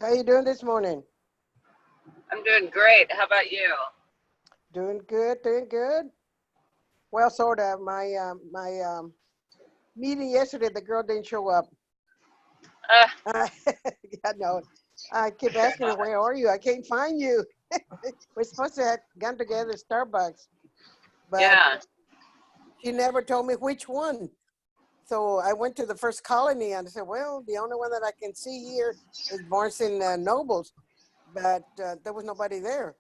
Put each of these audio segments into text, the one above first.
How you doing this morning? I'm doing great. How about you? Doing good, doing good. Well, sort of. My meeting yesterday, the girl didn't show up. Uh, I, yeah, no. I keep asking her, "Where are you? I can't find you." We're supposed to have gotten together at Starbucks, but yeah, she never told me which one. So I went to the First Colony and I said, "Well, the only one that I can see here is Barnes and Nobles," but there was nobody there.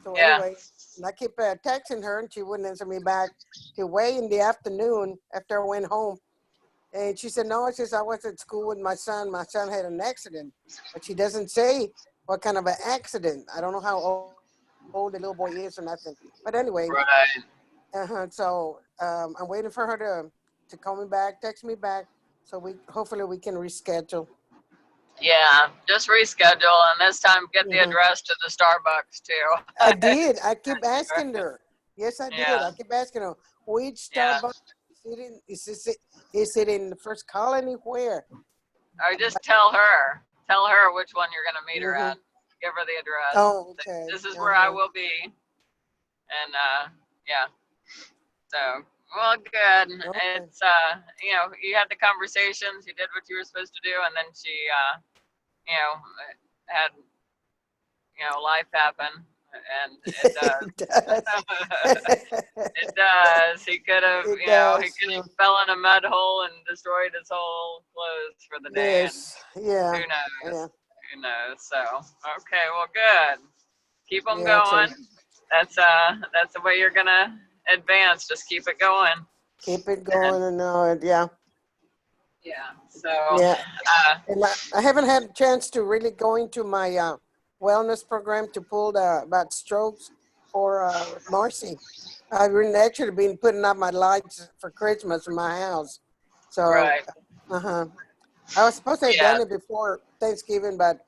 So yeah. anyway, and I keep texting her, and she wouldn't answer me back till way in the afternoon after I went home. And she said, "No, it's just I was at school with my son. My son had an accident," but she doesn't say what kind of an accident. I don't know how old the little boy is or nothing. But anyway, Right. so I'm waiting for her to call me back, text me back, so we hopefully we can reschedule. Yeah, just reschedule and this time get the Hmm address to the Starbucks I too. did. I keep asking her. Yes, I did. Yeah, I keep asking her which yeah. Starbucks is it in the First Colony? Where? Or just tell her. Tell her which one you're gonna meet her Mm-hmm. at. Give her the address. Oh, Say, okay. this is where I Uh-huh. will be. And yeah. So well, good. Okay. It's you had the conversations. You did what you were supposed to do, and then she you know had life happen, and it does. It does. It does. He could have, It he does. could have fell in a mud hole and destroyed his whole clothes for the day, and Yes. Yeah. who Yeah. knows? Who knows? So, okay, well, good. Keep them Yeah. So going. That's the way you're gonna advance. Just keep it going. keep it And going and know it. Yeah. yeah. So, Yeah. And I haven't had a chance to really go into my wellness program to pull the about strokes for Marcy. I've been actually been putting up my lights for Christmas in my house. So, right. uh-huh. I was supposed to have Yeah. done it before Thanksgiving, but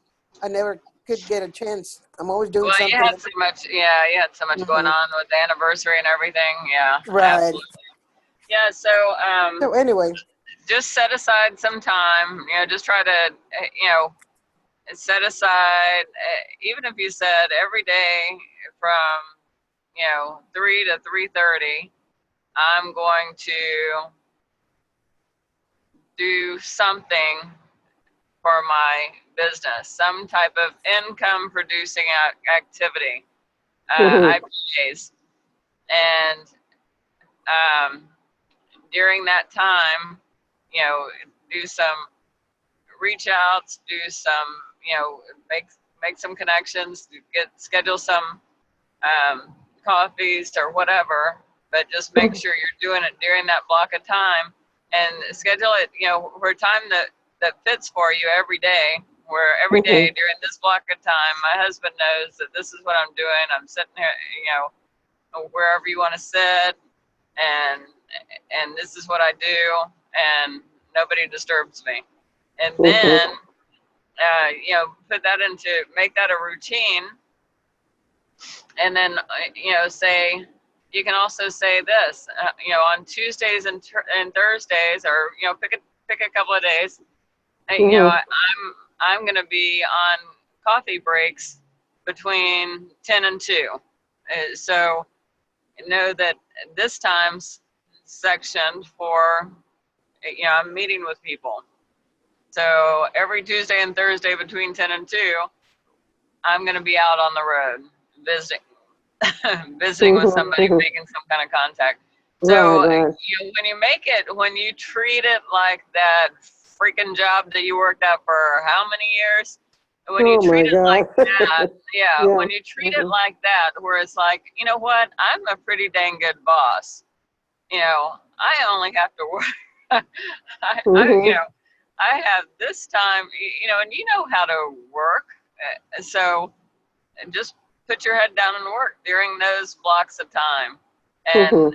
I never could get a chance. I'm always doing Well, you something. had so much. Yeah, you had so much going Hmm on with the anniversary and everything. Yeah, Right. absolutely. Yeah. So, So anyway, just set aside some time, just try to, set aside, even if you said every day from, 3 to 3:30, I'm going to do something for my business, some type of income producing activity, hmm IPAs. And um, during that time, you know, do some reach outs, do some, you know, make make some connections, get schedule some coffees or whatever, but just make sure you're doing it during that block of time and schedule it, for a time that fits for you every day. Where every day hmm during this block of time, my husband knows that this is what I'm doing. I'm sitting here, wherever you want to sit, and this is what I do, and nobody disturbs me. And then hmm put that into make that a routine, and then say you can also say this, on Tuesdays and Thursdays, or pick a couple of days. hmm I'm going to be on coffee breaks between 10 and 2. So know that this time's sectioned for, I'm meeting with people. So every Tuesday and Thursday between 10 and 2, I'm going to be out on the road visiting, visiting with somebody, hmm making some kind of contact. Right, So right. when you treat it like that freaking job that you worked at for how many years, when you Oh treat my it like God. that, yeah, Yeah. when you treat it hmm like that, where it's like, you know what, I'm a pretty dang good boss. I only have to work. I hmm I have this time, and you know how to work. So just put your head down and work during those blocks of time, hmm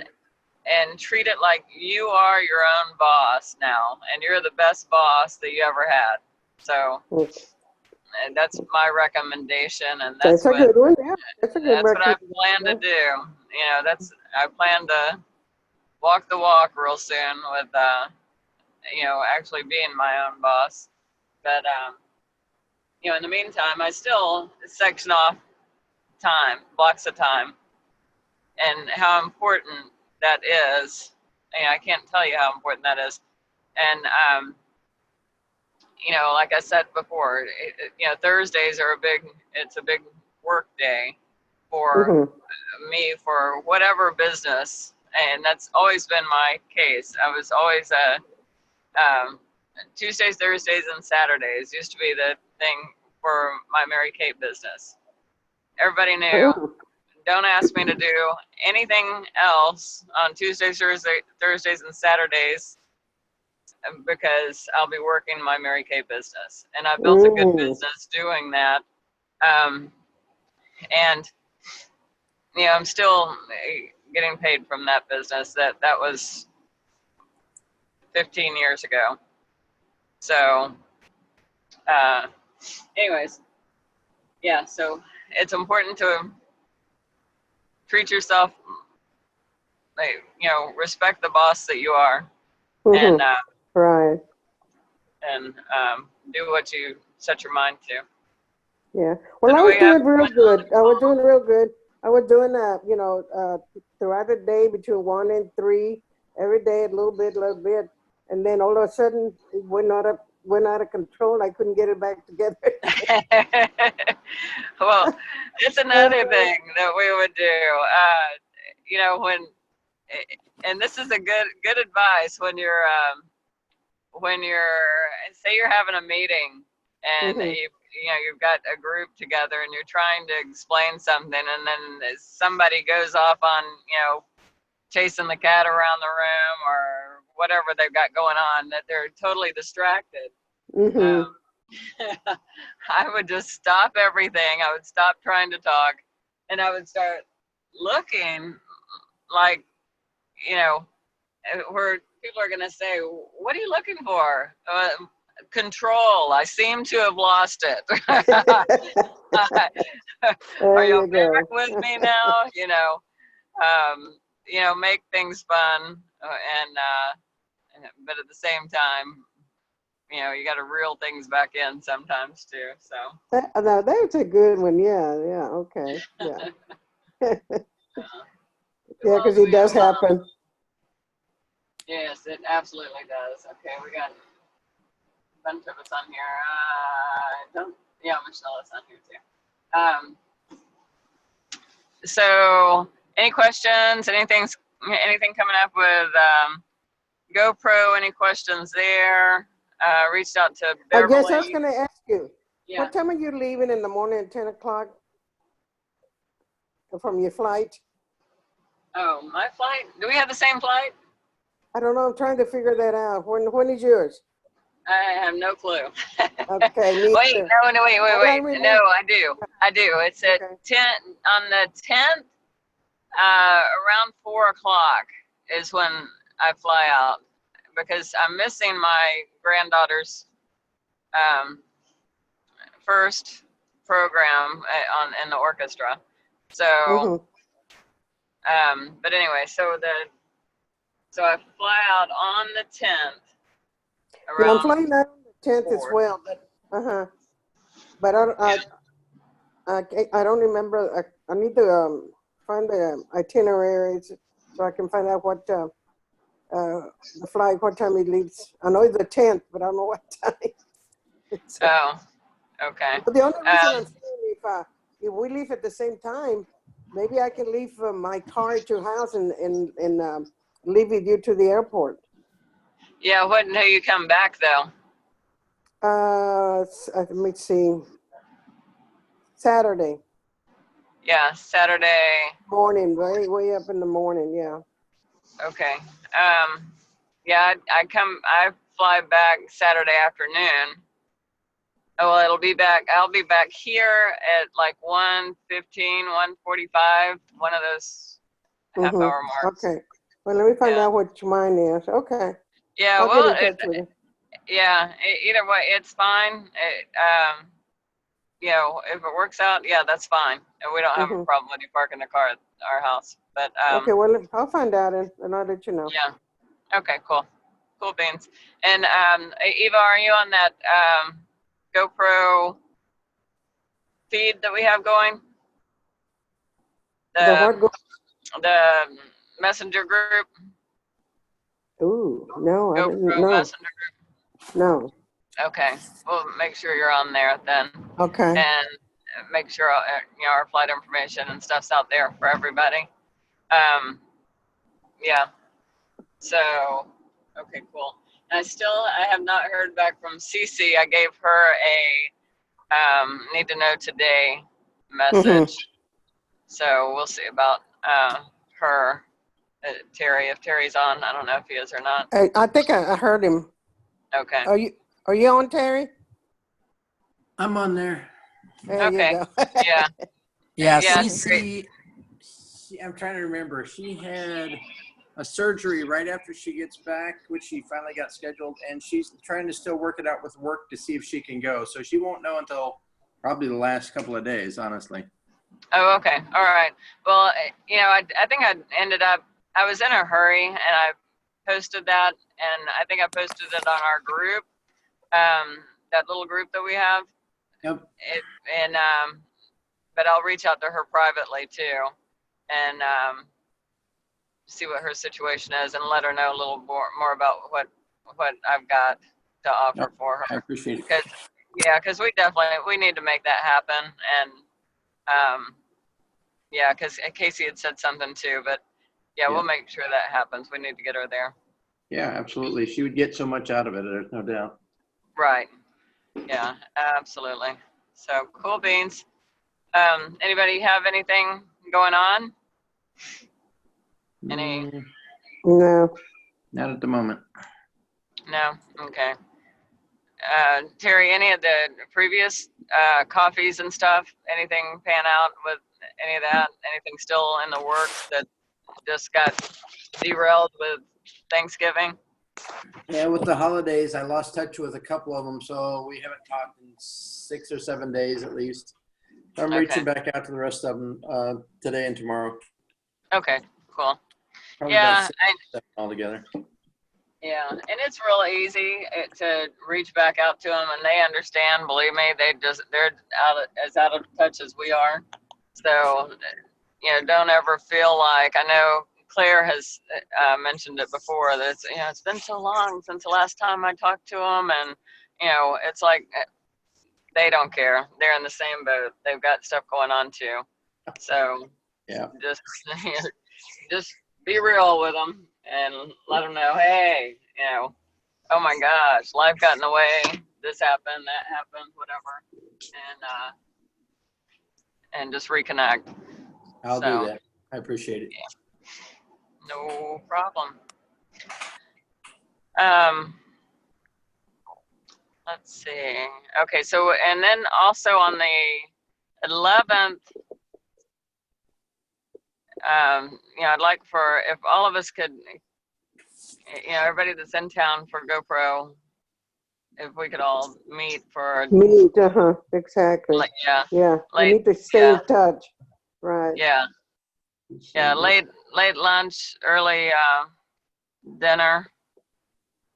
and treat it like you are your own boss now, and you're the best boss that you ever had. So, and that's my recommendation, and That's a good one. Yeah, that's a good that's what I plan to recommendation. do. I plan to walk the walk real soon with actually being my own boss. But in the meantime, I still section off time, blocks of time, and how important that is. I can't tell you how important that is. And, like I said before, Thursdays are it's a big work day for me for whatever business. And that's always been my case. I was always Tuesdays, Thursdays, and Saturdays used to be the thing for my Mary Kate business. Everybody knew, don't ask me to do anything else on Tuesdays, Thursdays, and Saturdays because I'll be working my Mary Kate business. And I built a good business doing that. And, I'm still getting paid from that business. That was 15 years ago. So, anyways, yeah, so it's important to treat yourself, respect the boss that you are, and right, and do what you set your mind to. Yeah. Well, I was doing real good. I was doing real good. I was doing throughout the day between 1 and 3, every day a little bit, and then all of a sudden it went out of control. I couldn't get it back together. Well, it's another thing that we would do. And this is a good advice when you're say you're having a meeting and you've got a group together and you're trying to explain something, and then somebody goes off on chasing the cat around the room or whatever they've got going on, that they're totally distracted. I would just stop everything. I would stop trying to talk, and I would start looking like, where people are going to say, what are you looking for? Control. I seem to have lost it. Are you back with me now? Make things fun, but at the same time, you got to reel things back in sometimes too. So that's a good one. Yeah. Okay. Yeah. Yeah, because it does happen. Yes, it absolutely does. Okay, we got a bunch of us on here. Michelle is on here too. So any questions? Anything coming up with GoPro? Any questions there? Reached out to Beverly. I guess I was going to ask you. Yeah. What time are you leaving in the morning at 10 o'clock from your flight? Oh, my flight? Do we have the same flight? I don't know. I'm trying to figure that out. When is yours? I have no clue. Okay. Wait. No, wait. No, I do. It's at 10 on the 10th. Around 4 o'clock is when I fly out, because I'm missing my granddaughter's first program in the orchestra. So, but anyway, so I fly out on the 10th. Yeah, I'm flying out on the 10th as well, but I don't remember. I need to find the itineraries so I can find out what the flight, what time it leaves. I know it's the 10th, but I don't know what time. Oh, okay. But the only reason I'm saying, if we leave at the same time, maybe I can leave my car at your house and leave with you to the airport. Yeah, when do you come back though? Let me see. Saturday. Yeah, Saturday morning, way up in the morning. Yeah. Okay. Yeah, I fly back Saturday afternoon. Oh, well, I'll be back here at like 1:15, 1:45, one of those half-hour marks. Okay. Well, let me find out what mine is. Okay. Yeah, I'll get in touch with you. Yeah, either way, it's fine. If it works out, yeah, that's fine. And we don't have a problem with you parking the car at our house. But okay, well, I'll find out and I'll let you know. Yeah. Okay, cool. Cool beans. And Eva, are you on that GoPro feed that we have going? The what? The messenger group. Ooh, no, I didn't GoPro know. messenger group. No. Okay, we'll make sure you're on there then, Okay. and make sure our flight information and stuff's out there for everybody. Yeah. So, okay, cool. And I have not heard back from Cece. I gave her a need to know today message. So we'll see about her. Terry, if Terry's on, I don't know if he is or not. I think I heard him. Okay. Are you on, Terry? I'm on there. There Okay. you go. Yeah. Yeah, Yeah, Cece, I'm trying to remember. She had a surgery right after she gets back, which she finally got scheduled, and she's trying to still work it out with work to see if she can go. So she won't know until probably the last couple of days, honestly. Oh, okay. All right. Well, I think I was in a hurry and I posted that, and I think I posted it on our group, that little group that we have. Yep. But I'll reach out to her privately too, and see what her situation is, and let her know a little more about what I've got to offer for her. I appreciate it. Because we need to make that happen, and because Casey had said something too, but Yeah. we'll make sure that happens. We need to get her there. Yeah, absolutely. She would get so much out of it. There's no doubt. Right. Yeah, absolutely. So cool beans. Anybody have anything going on? Any? No. Not at the moment. No? Okay. Terry, any of the previous coffees and stuff, anything pan out with any of that? Anything still in the works that just got derailed with Thanksgiving? Yeah, with the holidays, I lost touch with a couple of them, so we haven't talked in 6 or 7 days at least. I'm reaching back out to the rest of them today and tomorrow. Okay, cool. Probably Yeah, about 6 or 7 altogether. Yeah, and it's real easy to reach back out to them, and they understand. Believe me, they're as out of touch as we are. So, don't ever feel like, I know Claire has mentioned it before, that it's been so long since the last time I talked to them, and it's like they don't care. They're in the same boat. They've got stuff going on too. So yeah, just be real with them and let them know, hey, oh my gosh, life got in the way. This happened, that happened, whatever, and just reconnect. I'll do that. I appreciate it. Yeah. No problem. Let's see. Okay, so, and then also on the 11th, I'd like if all of us could, everybody that's in town for GoPro, if we could all meet for exactly. Yeah. We need to stay in touch. Right. Yeah. Yeah, late lunch, early dinner,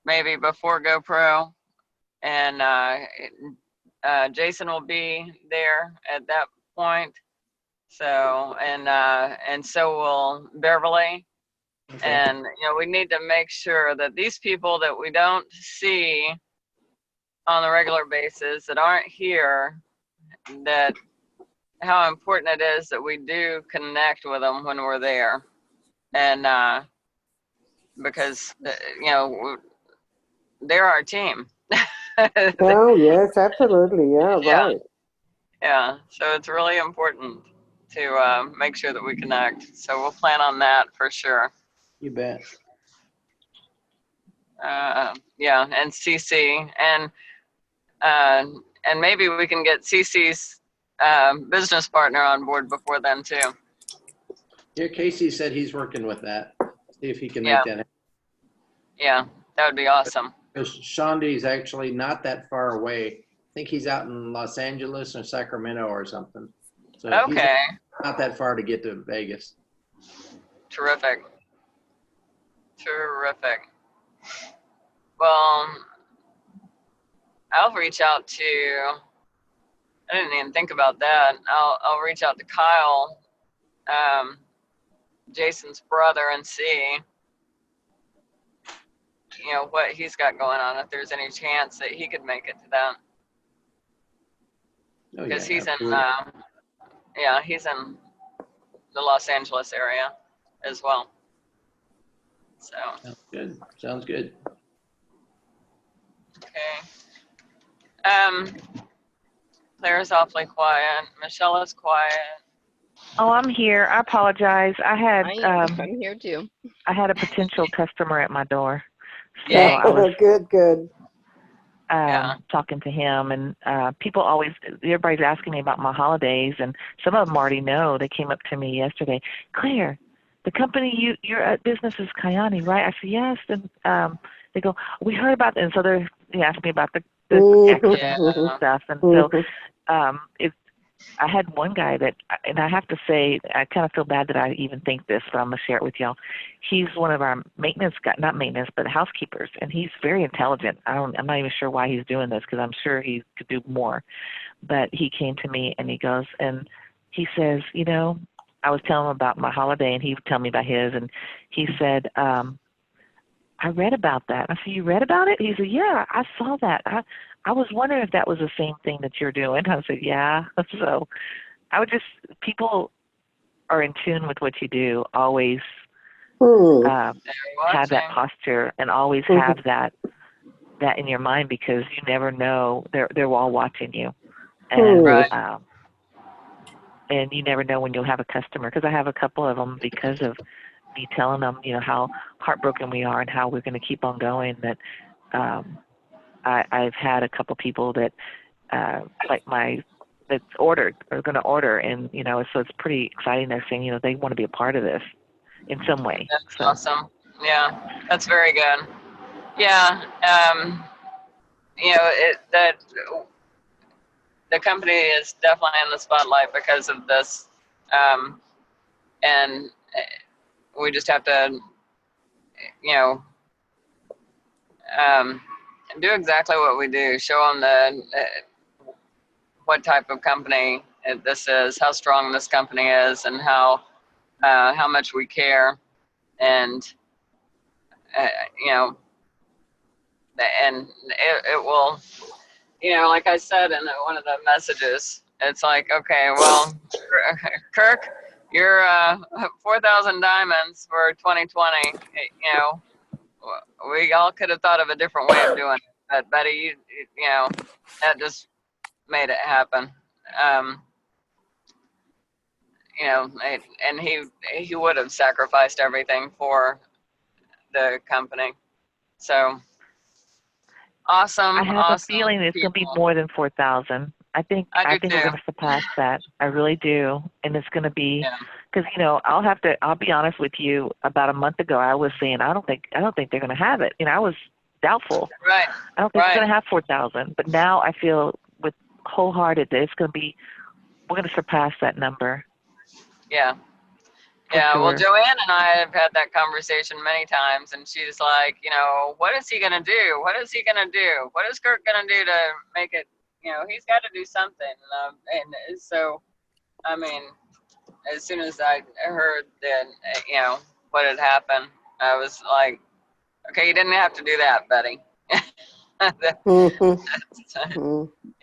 maybe before GoPro, and Jason will be there at that point. So and so will Beverly. Okay. And we need to make sure that these people that we don't see on a regular basis, that aren't here, that how important it is that we do connect with them when we're there, and because they're our team. Oh yes, absolutely. Yeah, right. Yeah, so it's really important to make sure that we connect. So we'll plan on that for sure. You bet. Yeah, and CC, and maybe we can get CC's business partner on board before then too. Yeah, Casey said he's working with that. See if he can make that happen. Yeah, that would be awesome. Because Shandi's actually not that far away. I think he's out in Los Angeles or Sacramento or something. So okay. He's not that far to get to Vegas. Terrific. Well, I'll reach out to I didn't even think about that. I'll reach out to Kyle, Jason's brother, and see, what he's got going on, if there's any chance that he could make it to that. Oh, Because yeah, he's absolutely. he's in the Los Angeles area as well. So. Sounds good. Sounds good. Okay. Claire's awfully quiet. Michelle is quiet. Oh, I'm here. I apologize. I'm here too. I had a potential customer at my door, so Yay. I was Good. Yeah. talking to him. And everybody's asking me about my holidays, and some of them already know. They came up to me yesterday. Claire, the company you're at business is Kyani, right? I said yes, and they go, we heard about it, and so they asked me about the accident and stuff, and so I had one guy and I have to say, I kind of feel bad that I even think this, but I'm going to share it with y'all. He's one of our not maintenance, but housekeepers, and he's very intelligent. I'm not even sure why he's doing this, because I'm sure he could do more. But he came to me and he goes, and he says, I was telling him about my holiday, and he would tell me about his, and he said, I read about that. I said, you read about it? He said, yeah, I saw that. I was wondering if that was the same thing that you're doing. I said, yeah. So people are in tune with what you do, always have that posture, and always have that in your mind, because you never know. They're all watching you. And, and you never know when you'll have a customer, because I have a couple of them because of me telling them, how heartbroken we are and how we're going to keep on going. That I've had a couple people that that's ordered or going to order, and so it's pretty exciting. They're saying they want to be a part of this in some way. That's awesome. Yeah, that's very good. Yeah, the company is definitely in the spotlight because of this, and we just have to, do exactly what we do. Show them what type of company this is, how strong this company is, and how much we care, and and it will, like I said in one of the messages, it's like, okay, well, Kirk, you're 4,000 diamonds for 2020. We all could have thought of a different way of doing it, but Betty, that just made it happen. And he would have sacrificed everything for the company. So awesome. I have a feeling it's going to be more than 4,000. I think we're going to surpass that. I really do, and it's going to be, because I'll be honest with you. About a month ago, I was saying I don't think they're going to have it. I was doubtful. Right. I don't think we're going to have 4,000. But now I feel with wholehearted that we're going to surpass that number. Yeah. Yeah, sure. Well, Joanne and I have had that conversation many times, and she's like, what is he going to do? What is he going to do? What is Kirk going to do to make it, he's got to do something. And so, I mean, as soon as I heard that, what had happened, I was like, okay, you didn't have to do that, Betty.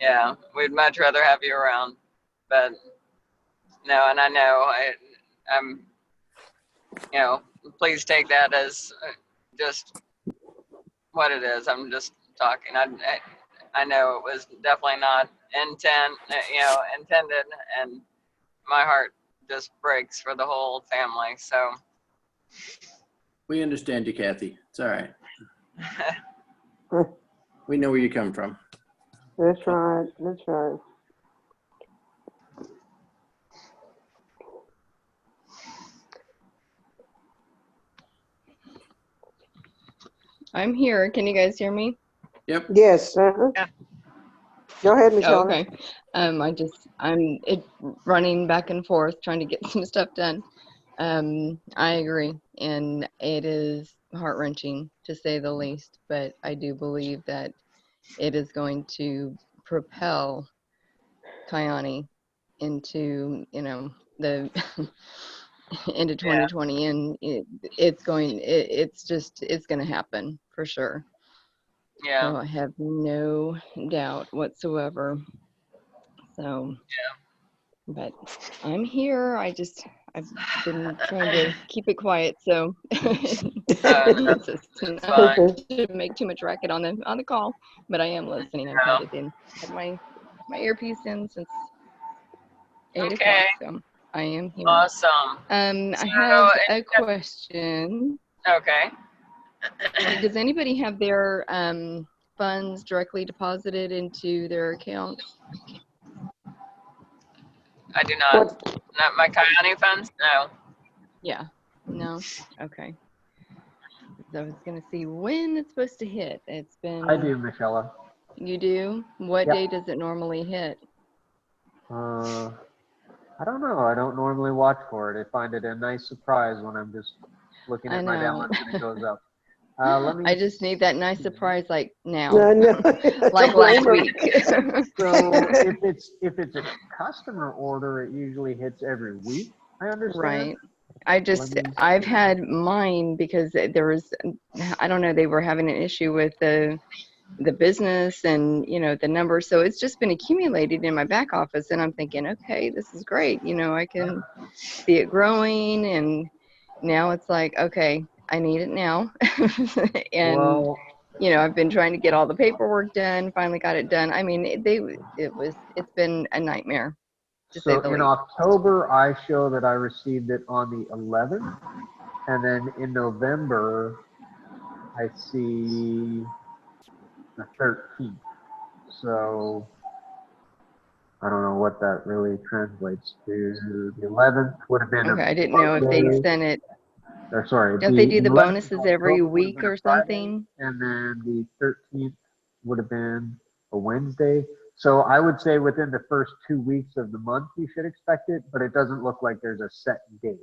Yeah, we'd much rather have you around. But, no, and I know I'm, please take that as just what it is. I'm just talking. I know it was definitely not intended, and my heart just breaks for the whole family. So we understand you, Kathy. It's all right. We know where you come from. That's right. That's right. I'm here. Can you guys hear me? Yep. Yes. Yeah. Go ahead, Michelle. Oh, okay. I'm running back and forth trying to get some stuff done. I agree, and it is heart-wrenching to say the least, but I do believe that it is going to propel Kyani into, the into 2020, and it's going to happen for sure. Yeah. So I have no doubt whatsoever. So but I'm here. I've been trying to keep it quiet, so That's just fine. not to make too much racket on the call. But I am listening. I've had it in, had my earpiece in since 8 o'clock. Okay. So I am here. Awesome. I have a question. Okay. Does anybody have their funds directly deposited into their account? I do not. Not my Kyani funds? No. Yeah. No? Okay. So I was going to see when it's supposed to hit. It's been... I do, Michelle. You do? What Yep. day does it normally hit? I don't know. I don't normally watch for it. I find it a nice surprise when I'm just looking at my balance and it goes up. I just need that nice surprise like now. No. Like last week. So if it's a customer order, it usually hits every week. I understand. Right. I've had mine because there was, I don't know, they were having an issue with the business and, the numbers. So it's just been accumulated in my back office. And I'm thinking, okay, this is great. I can see it growing. And now it's like, okay, I need it now. And, I've been trying to get all the paperwork done, finally got it done. I mean, it's been a nightmare. So in October, I show that I received it on the 11th. And then in November, I see the 13th. So I don't know what that really translates to. The 11th would have been okay, I didn't know if they sent it. Or sorry. Don't they do the bonuses every week or something? And then the 13th would have been a Wednesday. So I would say within the first 2 weeks of the month, you should expect it, but it doesn't look like there's a set date.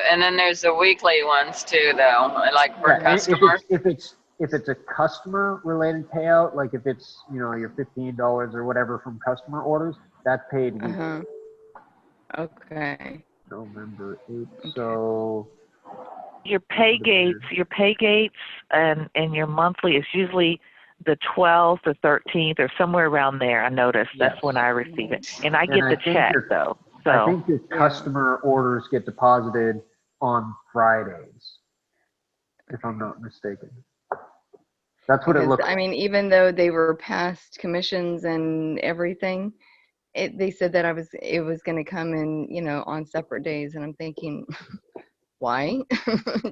And then there's the weekly ones too, though, like for customers. If it's a customer related payout, like if it's, your $15 or whatever from customer orders, that's paid weekly. Okay. November 8th. So your pay gates and your monthly is usually the 12th or 13th or somewhere around there. I noticed that's when I receive it, and I get the check though. So I think your customer orders get deposited on Fridays, if I'm not mistaken. That's what it looks like. I mean, even though they were past commissions and everything, they said that it was going to come in, on separate days, and I'm thinking, why?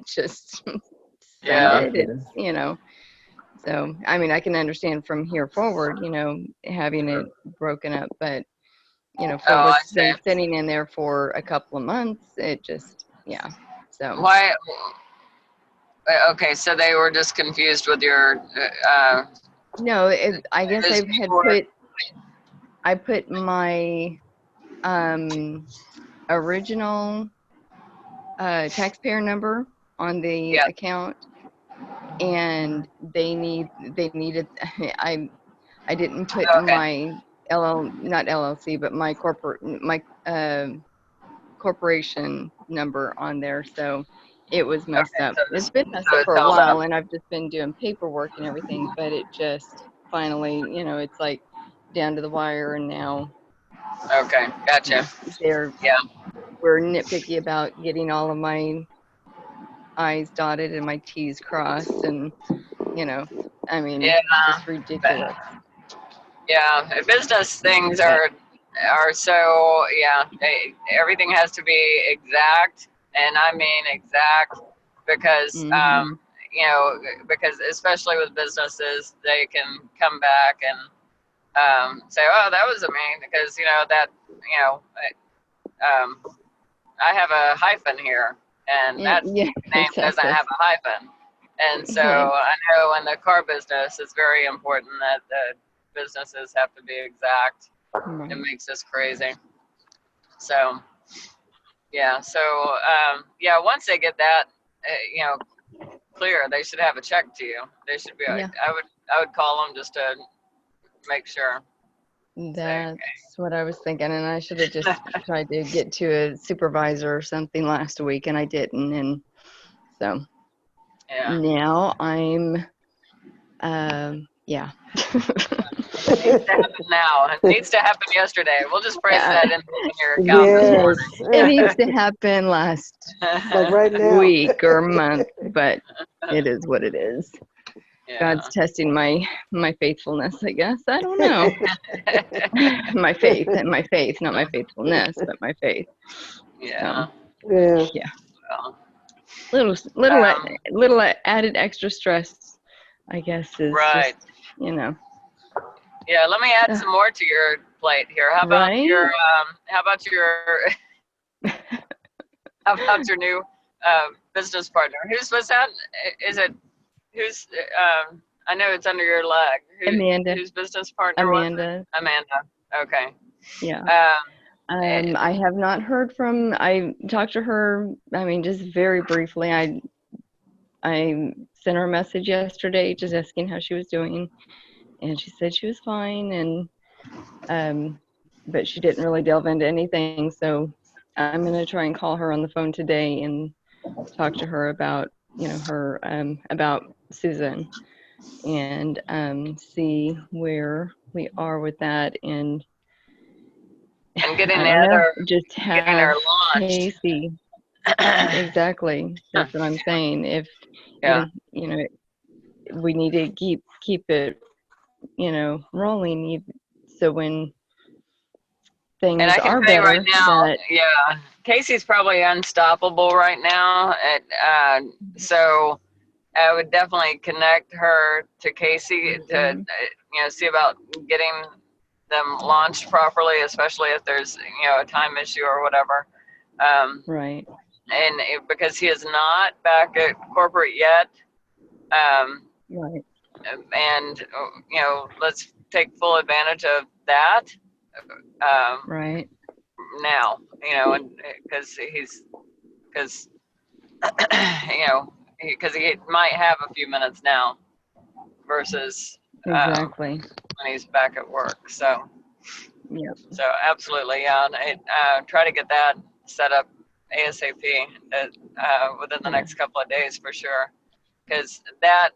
Just send it. It's, So, I mean, I can understand from here forward, having it broken up, but, for what's been sitting in there for a couple of months, it just, so. Why? Okay, so they were just confused with your, no, I guess I put my, original, taxpayer number on the account. And they needed, I didn't put my not LLC, but my corporation number on there. So it was messed up. It's been messed up for a while, and I've just been doing paperwork and everything, but it just finally, it's like down to the wire, and now. Okay, gotcha. We're nitpicky about getting all of my I's dotted and my T's crossed, and I mean, it's ridiculous. Yeah, business things are so everything has to be exact, and I mean exact because because especially with businesses, they can come back and say, oh, that was because I have a hyphen here. And that name doesn't have a hyphen. And so I know in the car business, it's very important that the businesses have to be exact. It makes us crazy. So, once they get that, clear, they should have a check to you. They should be, I would call them just to make sure. That's what I was thinking, and I should have just tried to get to a supervisor or something last week, and I didn't, and so Yeah. now I'm, yeah. It needs to happen now. It needs to happen yesterday. We'll just price Yeah. that in your account this morning. It needs to happen last Like right now. week or month, but it is what it is. Yeah. God's testing my faithfulness, I guess. I don't know. my faith, not my faithfulness, but my faith. Yeah. Yeah. Well, Little added extra stress, I guess, is right. just, you know. Yeah, let me add some more to your plate here. How about Right? your how about your new business partner? Whose was that? Is it who's I know it's under your leg. Amanda. Whose business partner was Amanda. it? Amanda. Okay. Yeah. I have not heard from. I talked to her. I mean, just very briefly. I sent her a message yesterday, just asking how she was doing, and she said she was fine. And but she didn't really delve into anything. So I'm gonna try and call her on the phone today and talk to her about her about Susan, and see where we are with that, and getting I don't know, just getting have her launched. Casey. Exactly. That's what I'm saying. If we need to keep it, rolling. So when things And I can are tell you better, right now, Casey's probably unstoppable right now. So I would definitely connect her to Casey to see about getting them launched properly, especially if there's a time issue or whatever. Right. And because he is not back at corporate yet. Right. And let's take full advantage of that. Right. Now, and because he might have a few minutes now versus Exactly. when he's back at work. So, Yep. So absolutely, yeah. Try to get that set up ASAP within the next couple of days for sure, because that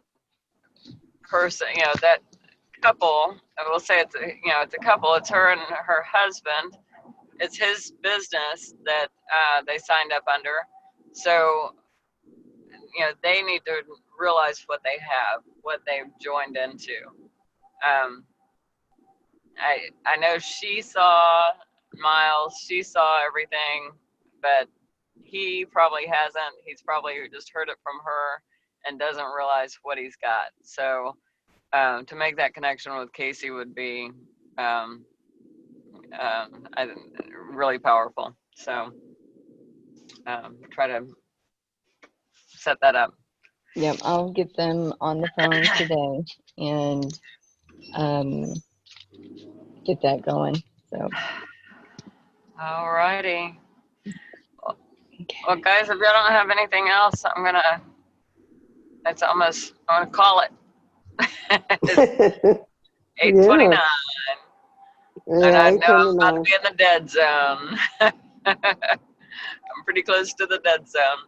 person, that couple, I will say it's a couple. It's her and her husband. It's his business that they signed up under. So, they need to realize what they have, what they've joined into. I know she saw Miles, she saw everything, but he probably hasn't. He's probably just heard it from her and doesn't realize what he's got. So to make that connection with Casey would be really powerful. So try to set that up. Yep, I'll get them on the phone today and get that going. So. All righty. Well, guys, if y'all don't have anything else, I'm gonna call it. It's 8:29. And I know I'm about to be in the dead zone. I'm pretty close to the dead zone.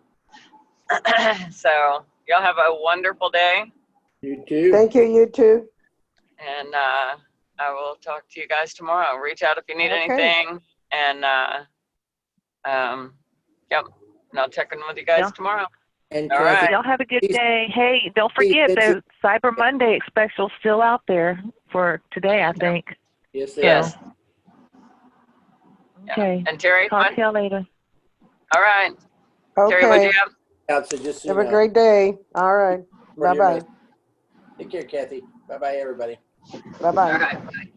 So y'all have a wonderful day. You too. Thank you, you too. And I will talk to you guys tomorrow. Reach out if you need anything. And yep. And I'll check in with you guys tomorrow. And all right. Y'all have a good day. Hey, don't forget the Cyber Monday special still out there for today, I think. Yes. Yes. Okay. Yeah. And Terry, talk to y'all later. All right. Okay. Terry, what'd you have? So just have a great day. All right. Bye-bye. Take care, Kathy. Bye-bye, everybody. Bye-bye. All right. Bye.